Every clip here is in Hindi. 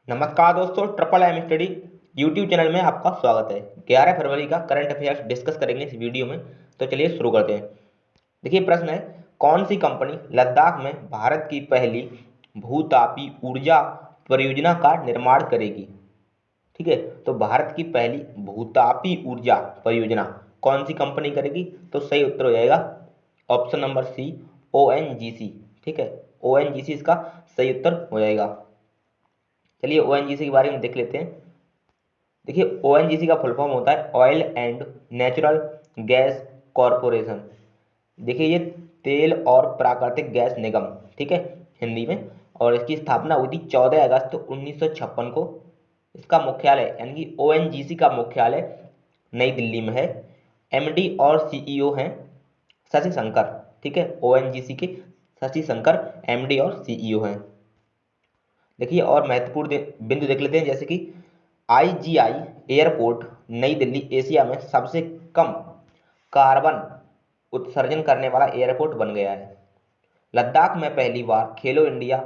नमस्कार दोस्तों, triple M study YouTube channel में आपका स्वागत है। 11 फरवरी का करंट अफेयर्स डिस्कस करेंगे इस वीडियो में। तो चलिए शुरू करते हैं। देखिए प्रश्न है, कौन सी कंपनी लद्दाख में भारत की पहली भूतापी ऊर्जा परियोजना का निर्माण करेगी? ठीक है, तो भारत की पहली भूतापी ऊर्जा परियोजना कौन सी कंपनी करेगी? तो सही उत्तर हो जाएगा ऑप्शन नंबर सी, ONGC। ठीक है, ONGC इसका सही उत्तर हो जाएगा। चलिए ONGC के बारे में देख लेते हैं। देखिए ONGC का फुल फॉर्म होता है oil and natural gas corporation. देखिए ये तेल और प्राकृतिक गैस निगम, ठीक है, हिंदी में। और इसकी स्थापना हुई थी 14 अगस्त 1956 को। इसका मुख्यालय यानी कि ONGC का मुख्यालय नई दिल्ली में है। MD और CEO हैं शशि शंकर। ठीक है, ONGC के शशि शंकर MD और CEO हैं। देखिए और महत्वपूर्ण बिंदु देख लेते हैं, जैसे कि IGI एयरपोर्ट नई दिल्ली एशिया में सबसे कम कार्बन उत्सर्जन करने वाला एयरपोर्ट बन गया है। लद्दाख में पहली बार Khelo India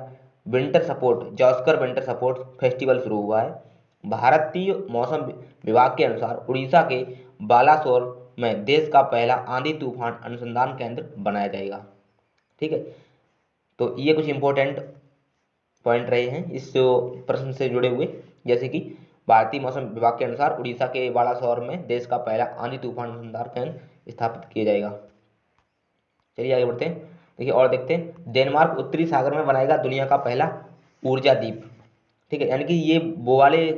winter sport Zanskar winter sports festival शुरू हुआ है। भारतीय मौसम विभाग के अनुसार उड़ीसा के बालासोर में देश का पहला आंधी तूफान अनुसंधान केंद्र बनाया जाएगा। ठीक है, तो ये कुछ इंपॉर्टेंट पॉइंट रहे हैं इस प्रश्न से जुड़े हुए। जैसे कि भारतीय मौसम विभाग के अनुसार उड़ीसा के बालासोर में देश का पहला आंधी तूफान अनुसंधान केंद्र स्थापित किया जाएगा। चलिए आगे बढ़ते हैं। देखिए और देखते हैं, डेनमार्क उत्तरी सागर में बनाएगा दुनिया का पहला ऊर्जा द्वीप। ठीक है, यानी कि ये वो वाले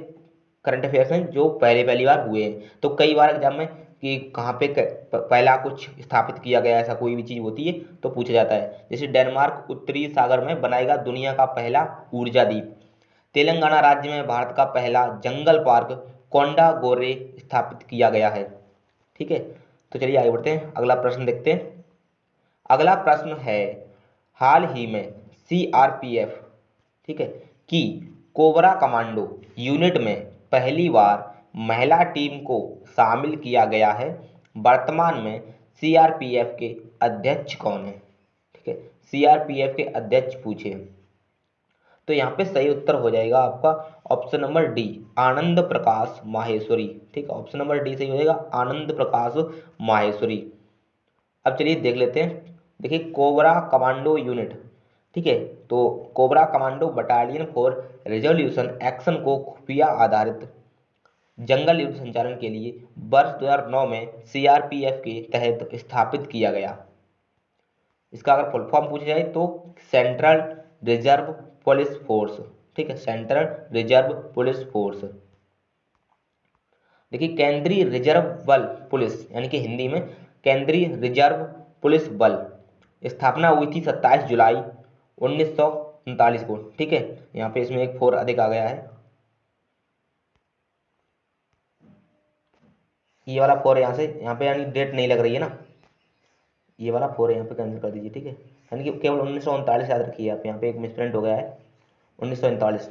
करंट अफेयर्स हैं जो पहले पहली बार हुए हैं। तो कई बार एग्जाम में कि कहाँ पे पहला कुछ स्थापित किया गया, ऐसा कोई भी चीज़ होती है तो पूछा जाता है। जैसे डेनमार्क उत्तरी सागर में बनाएगा दुनिया का पहला ऊर्जा द्वीप। तेलंगाना राज्य में भारत का पहला जंगल पार्क कोंडा गोरे स्थापित किया गया है। ठीक है, तो चलिए आगे बढ़ते हैं, अगला प्रश्न देखते हैं। अगला प्रश्न है, हाल ही में CRPF, ठीक है, की कोबरा कमांडो यूनिट में पहली बार महिला टीम को शामिल किया गया है। वर्तमान में CRPF के अध्यक्ष कौन है? ठीक है, CRPF के अध्यक्ष पूछे, तो यहाँ पे सही उत्तर हो जाएगा आपका option number D, Anand Prakash Maheshwari. ठीक है, ऑप्शन नंबर डी सही हो जाएगा, आनंद प्रकाश माहेश्वरी। अब चलिए देख लेते हैं। देखिए कोबरा कमांडो यूनिट, ठीक है, तो cobra commando battalion for resolution action को खुफिया आधारित जंगल युद्ध संचालन के लिए वर्ष 2009 में CRPF के तहत स्थापित किया गया। इसका अगर फुल फॉर्म पूछा जाए तो सेंट्रल रिजर्व पुलिस फोर्स। ठीक है, सेंट्रल रिजर्व पुलिस फोर्स। देखिए केंद्रीय रिजर्व बल पुलिस, यानी कि हिंदी में केंद्रीय रिजर्व पुलिस बल, स्थापना हुई थी 27 जुलाई 1939 को। ठीक है, यहाँ पे इसमें एक 4 अधिक आ गया है, ये वाला 4 यहाँ से यहाँ पे यानी डेट नहीं लग रही है ना, ये वाला 4 यहाँ पे कैंसिल कर दीजिए। ठीक है, यानी कि केवल 1939 याद रखिए आप, यहाँ पे एक मिसप्रिंट हो गया है, 1939।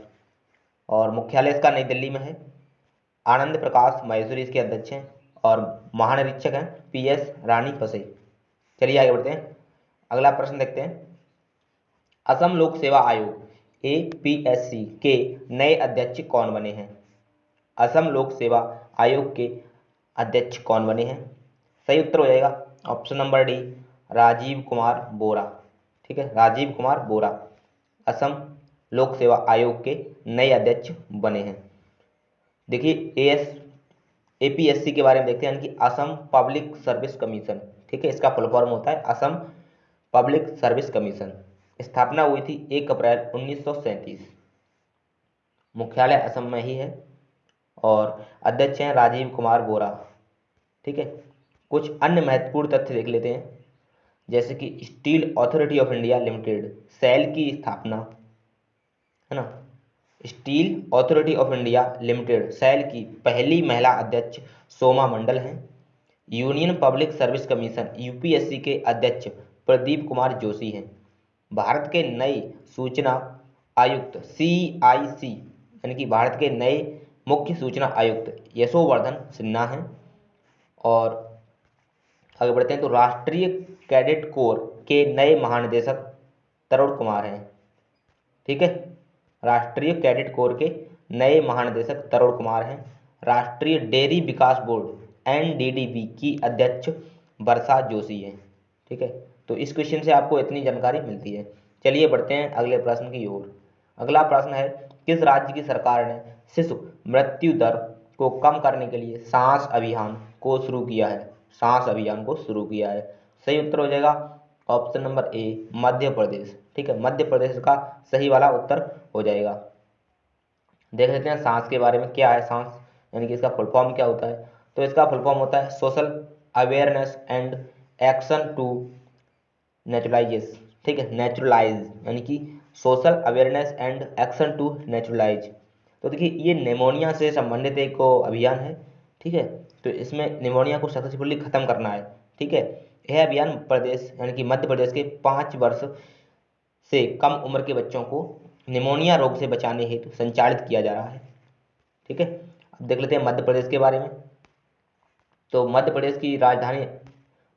और मुख्यालय इसका नई दिल्ली में है। आनंद प्रकाश माहेश्वरी इसके अध्यक्ष हैं और महानिरीक्षक हैं PS रानी फसे। चलिए आगे बढ़ते हैं, अगला प्रश्न देखते हैं। असम लोक सेवा आयोग APSC के नए अध्यक्ष कौन बने हैं? असम लोक सेवा आयोग के अध्यक्ष कौन बने हैं? सही उत्तर हो जाएगा option number D, Rajiv Kumar Bora. ठीक है, राजीव कुमार बोरा असम लोक सेवा आयोग के नए अध्यक्ष बने हैं। देखिए APSC के बारे में देखते हैं, यानी कि असम पब्लिक सर्विस कमीशन। ठीक है, इसका फुल फॉर्म होता है असम पब्लिक सर्विस कमीशन। स्थापना हुई थी 1 अप्रैल 1937। मुख्यालय असम में ही है और अध्यक्ष हैं राजीव कुमार बोरा। ठीक है, कुछ अन्य महत्वपूर्ण तथ्य देख लेते हैं, जैसे कि steel authority of India limited SAIL की स्थापना, है ना, steel authority of India limited SAIL की पहली महिला अध्यक्ष सोमा मंडल हैं। Union public service commission UPSC के अध्यक्ष प्रदीप कुमार जोशी हैं। भारत के नए सूचना आयुक्त CIC, यानी कि भारत के नए मुख्य सूचना आयुक्त यशोवर्धन सिन्हा हैं। और आगे बढ़ते हैं, तो राष्ट्रीय कैडेट कोर के नए महानिदेशक तरुण कुमार हैं। ठीक है, राष्ट्रीय कैडेट कोर के नए महानिदेशक तरुण कुमार हैं। राष्ट्रीय डेयरी विकास बोर्ड NDDB की अध्यक्ष वर्षा जोशी हैं। ठीक है, तो इस क्वेश्चन से आपको इतनी जानकारी मिलती है। चलिए बढ़ते हैं अगले प्रश्न की ओर। अगला प्रश्न है, किस राज्य की सरकार ने शिशु मृत्यु दर को कम करने के लिए सांस अभियान को शुरू किया है? सांस अभियान को शुरू किया है। सही उत्तर हो जाएगा option number A, Madhya Pradesh. ठीक है, मध्य प्रदेश का सही वाला उत्तर हो जाएगा। देख लेते हैं सांस के बारे में, क्या है सांस, यानी कि इसका फुल फॉर्म क्या होता है। तो इसका फुल फॉर्म होता है social awareness and action to naturalise. ठीक है, नेचुरलाइज यानी कि social awareness and action to naturalise. तो देखिए ये निमोनिया से संबंधित एक अभियान है। ठीक है, तो इसमें निमोनिया को सक्सेसफुली खत्म करना है। ठीक है, यह अभियान प्रदेश यानी कि मध्य प्रदेश के 5 वर्ष से कम उम्र के बच्चों को निमोनिया रोग से बचाने हेतु संचालित किया जा रहा है। ठीक है, अब देख लेते हैं मध्य प्रदेश के बारे में। तो मध्य प्रदेश की राजधानी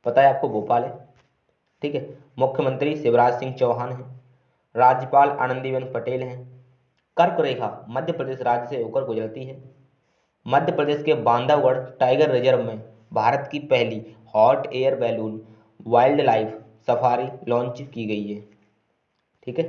पता है आपको, भोपाल है। ठीक है, मुख्यमंत्री शिवराज सिंह चौहान हैं। राज्यपाल आनंदीबेन पटेल हैं। कर्क रेखा मध्य प्रदेश राज्य से होकर गुजरती है। मध्य प्रदेश के बांधवगढ़ टाइगर रिजर्व में भारत की पहली hot air balloon wild life safari launch की गई है। ठीक है,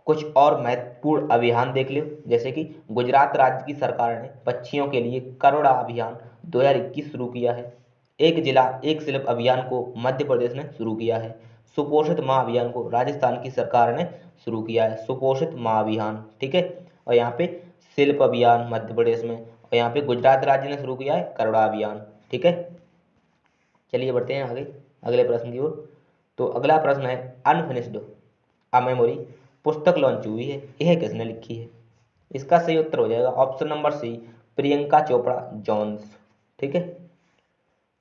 कुछ और महत्वपूर्ण अभियान देख लो, जैसे कि गुजरात राज्य की सरकार ने पक्षियों के लिए करुणा अभियान 2021 शुरू किया है। एक जिला एक शिल्प अभियान को मध्य प्रदेश ने शुरू किया है। सुपोषित माँ अभियान को राजस्थान की सरकार ने शुरू किया है, सुपोषित माँ अभियान। ठीक है, और यहाँ पे शिल्प अभियान मध्य प्रदेश में, और यहाँ पे गुजरात राज्य ने शुरू किया है करुणा अभियान। ठीक है, चलिए बढ़ते हैं आगे अगले प्रश्न की ओर। तो अगला प्रश्न है, अनफिनिश्ड अ मेमोरी पुस्तक लॉन्च हुई है, यह किसने लिखी है? इसका सही उत्तर हो जाएगा option number C, Priyanka Chopra Jones. ठीक है,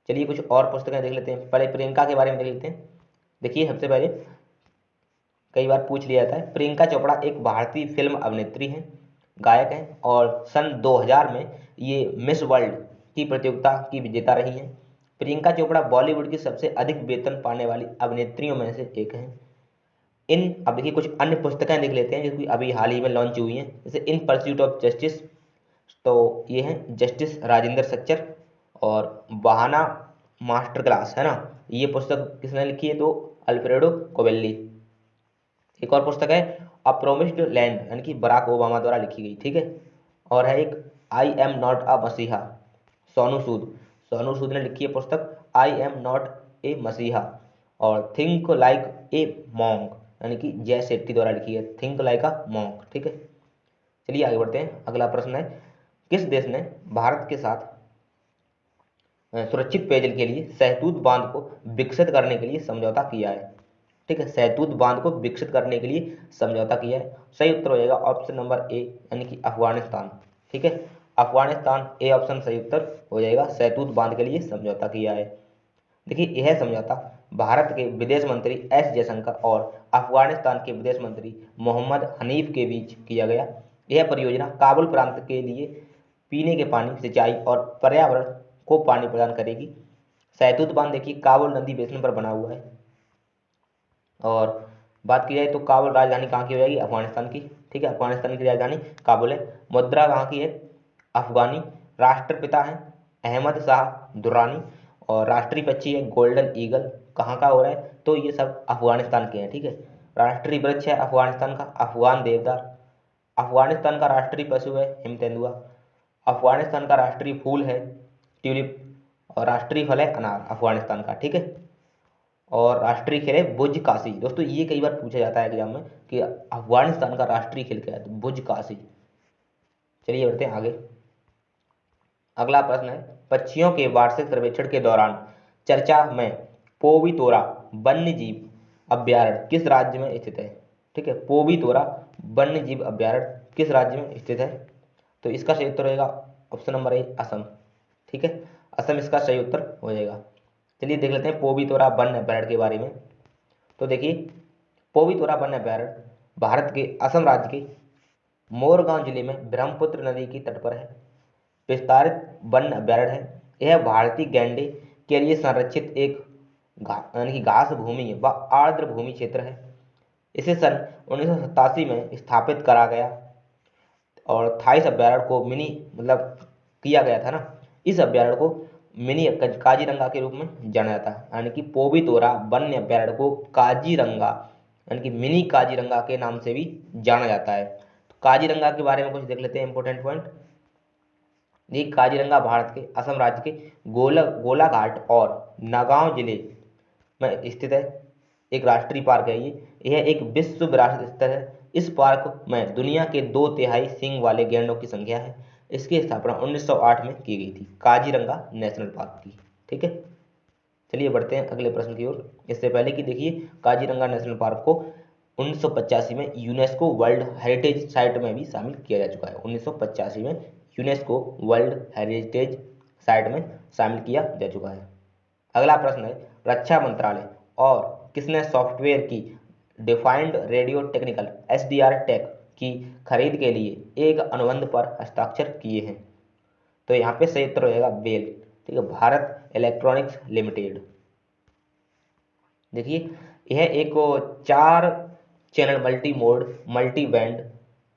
चलिए कुछ और पुस्तकें देख लेते हैं। पहले प्रियंका के बारे में देख लेते हैं। देखिए सबसे पहले कई बार पूछ लिया जाता है, प्रियंका चोपड़ा एक भारतीय फिल्म अभिनेत्री हैं, गायक हैं, और सन 2000 में ये मिस वर्ल्ड की प्रतियोगिता की विजेता रही हैं। प्रियंका चोपड़ा बॉलीवुड की सबसे अधिक वेतन पाने वाली अभिनेत्रियों में से एक हैं। अब देखिए कुछ अन्य पुस्तकें देख लेते हैं जो कि अभी हाल ही में लॉन्च हुई हैं, जैसे इन परस्यूट ऑफ जस्टिस, तो ये हैं जस्टिस राजेंद्र सच्चर, और बहाना मास्टर क्लास, है ना, ये पुस्तक किसने लिखी है? तो अल्फ्रेडो कोवेल्ली। एक और पुस्तक है अ प्रोमिस्ड लैंड, यानी कि बराक ओबामा द्वारा लिखी गई। ठीक है, और है एक आई एम नॉट अ मसीहा, सोनू सूद, सोनू सूद ने लिखी है पुस्तक आई एम नॉट ए मसीहा। और थिंक लाइक ए मॉन्क, यानी कि जय सेट्टी द्वारा लिखी है थिंक लाइक अ मॉन्क। ठीक है, चलिए आगे बढ़ते हैं। अगला प्रश्न है, किस देश ने भारत के साथ सुरक्षित पेयजल के लिए सहतूत बांध को विकसित करने के लिए समझौता किया है? ठीक है, सहतूत बांध को विकसित करने के लिए समझौता किया है। सही उत्तर हो जाएगा ऑप्शन नंबर ए, यानी कि अफगानिस्तान। ठीक है, अफगानिस्तान ए ऑप्शन सही उत्तर हो जाएगा, सहतूत बांध के लिए समझौता किया है। देखिए यह समझौता भारत के विदेश मंत्री एस जयशंकर और अफगानिस्तान के विदेश मंत्री मोहम्मद हनीफ के बीच किया गया। यह परियोजना काबुल प्रांत के लिए पीने के पानी, सिंचाई और पर्यावरण को पानी प्रदान करेगी। सहतूत बांध देखिए काबुल नदी बेसिन पर बना हुआ है। और बात की जाए तो काबुल राजधानी कहाँ की हो जाएगी? अफगानिस्तान की। ठीक है, अफगानिस्तान की राजधानी काबुल है। मुद्रा कहाँ की है? अफगानी। राष्ट्रपिता है अहमद शाह दुर्रानी, और राष्ट्रीय पक्षी है गोल्डन ईगल। कहाँ का हो रहा है? तो ये सब अफगानिस्तान के हैं। ठीक है, राष्ट्रीय वृक्ष है अफगानिस्तान का अफगान देवदार। अफगानिस्तान का राष्ट्रीय पशु है हिम तेंदुआ। अफगानिस्तान का राष्ट्रीय फूल है ट्यूलिप, और राष्ट्रीय फल है अनार अफगानिस्तान का। ठीक है, और राष्ट्रीय खेल है भुज काशी। दोस्तों ये कई बार पूछा जाता है एग्जाम में कि अफगानिस्तान का राष्ट्रीय खेल क्या है, तो भुज काशी। चलिए बढ़ते हैं आगे। अगला प्रश्न है, पक्षियों के वार्षिक सर्वेक्षण के दौरान चर्चा में पोवितोरा वन्य जीव अभ्यारण्य किस राज्य में स्थित है? ठीक है, पोवितोरा वन्य जीव अभ्यारण्य किस राज्य में स्थित है? तो इसका सही उत्तर रहेगा ऑप्शन नंबर ए, असम। ठीक है, असम इसका सही उत्तर हो जाएगा। चलिए देख लेते हैं पोवितोरा वन्य अभ्यारण्य के बारे में। तो देखिए पोवितोरा वन्य अभ्यारण्य भारत के असम राज्य के मोरगांव जिले में ब्रह्मपुत्र नदी की तट पर है, विस्तारित वन्य अभ्यारण्य है। यह भारतीय गैंडे के लिए संरक्षित एक यानी कि घास भूमि व आर्द्र भूमि क्षेत्र है। इसे सन 1987 में स्थापित करा गया और थाईस अभ्यारण्य को मिनी मतलब किया गया था ना, इस अभ्यारण्य को मिनी काजीरंगा के रूप में जाना जाता है, यानी कि पोबितोरा वन्य अभ्यारण्य को काजीरंगा यानी कि मिनी काजीरंगा के नाम से भी जाना जाता है। तो काजीरंगा के बारे में कुछ देख लेते हैं इंपॉर्टेंट पॉइंट। ये काजीरंगा भारत के असम राज्य के गोलाघाट और नगांव जिले में स्थित है, एक राष्ट्रीय पार्क है ये। यह एक विश्व विरासत स्थल है। इस पार्क में दुनिया के 2/3 सींग वाले गैंडों की संख्या है। इसकी स्थापना 1908 में की गई थी काजीरंगा नेशनल पार्क की। ठीक है, चलिए बढ़ते हैं अगले प्रश्न की ओर। इससे पहले कि देखिए काजीरंगा नेशनल पार्क को 1985 में यूनेस्को वर्ल्ड हेरिटेज साइट में भी शामिल किया जा चुका है। 1985 में यूनेस्को वर्ल्ड हेरिटेज साइट में शामिल किया जा चुका है। अगला प्रश्न है, रक्षा मंत्रालय और किसने सॉफ्टवेयर की defined radio technical SDR tech की खरीद के लिए एक अनुबंध पर हस्ताक्षर किए हैं? तो यहाँ पे सही उत्तर रहेगा बेल। ठीक है, भारत इलेक्ट्रॉनिक्स लिमिटेड। देखिए यह एक 4 channel multi mode multi band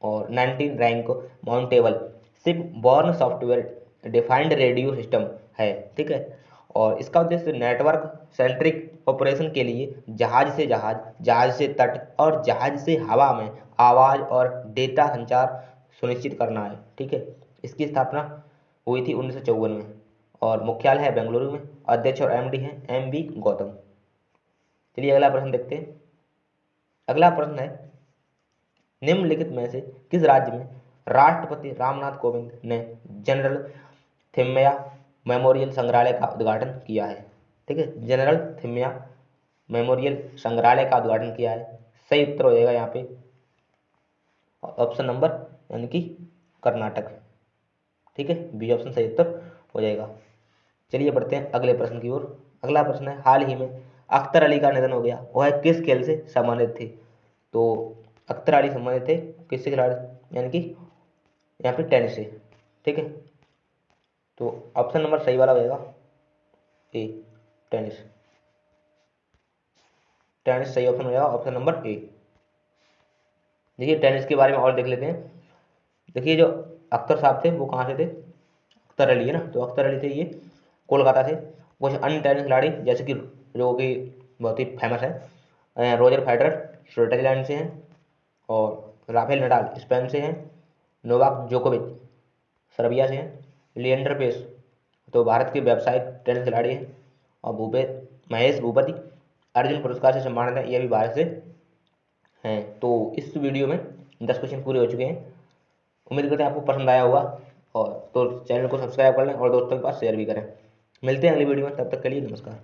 और 19 rack mountable ship borne software defined radio system है। ठीक है, और इसका उद्देश्य नेटवर्क सेंट्रिक ऑपरेशन के लिए जहाज से जहाज, जहाज से तट और जहाज से हवा में आवाज़ और डेटा संचार सुनिश्चित करना है। ठीक है, इसकी स्थापना हुई थी 1954 में और मुख्यालय है बेंगलुरु में। अध्यक्ष और एमडी हैं एम बी गौतम। चलिए अगला प्रश्न देखते हैं। अगला प्रश्न है, निम्नलिखित में से किस राज्य में राष्ट्रपति रामनाथ कोविंद ने जनरल थिम्मैया मेमोरियल संग्रहालय का उद्घाटन किया है? ठीक है, जनरल थिम्मैया मेमोरियल संग्रहालय का उद्घाटन किया है। सही उत्तर हो जाएगा यहाँ पे ऑप्शन नंबर यानी कि कर्नाटक। ठीक है, बी ऑप्शन सही उत्तर हो जाएगा। चलिए बढ़ते हैं अगले प्रश्न की ओर। अगला प्रश्न है, हाल ही में अख्तर अली का निधन हो गया, वह किस खेल से सम्मानित थे? तो अख्तर अली सम्मानित थे किससे खिलाड़ी, यानी कि यहाँ पे टेनिस से। ठीक है, तो ऑप्शन नंबर सही वाला हो जाएगा ए, टेनिस। टेनिस सही ऑप्शन हो जाएगा, ऑप्शन नंबर ए। देखिए टेनिस के बारे में और देख लेते हैं। देखिए जो अख्तर साहब थे वो कहाँ से थे? अख्तर अली है ना, तो अख्तर अली थे ये कोलकाता से। कुछ अन्य टेनिस खिलाड़ी जैसे कि जो कि बहुत ही फेमस है, रोजर फेडरर स्विट्जरलैंड से हैं, और राफेल नडाल स्पेन से हैं, नोवाक जोकोविच सर्बिया से हैं, लिएंडर पेस तो भारत के व्यावसायिक टेनिस खिलाड़ी हैं, और महेश भूपति अर्जुन पुरस्कार से सम्मानित हैं, ये भी भारत से हैं। तो इस वीडियो में 10 क्वेश्चन पूरे हो चुके हैं। उम्मीद करते हैं आपको पसंद आया होगा, और तो चैनल को सब्सक्राइब कर लें और दोस्तों के पास शेयर भी करें। मिलते हैं अगली वीडियो में, तब तक के लिए नमस्कार।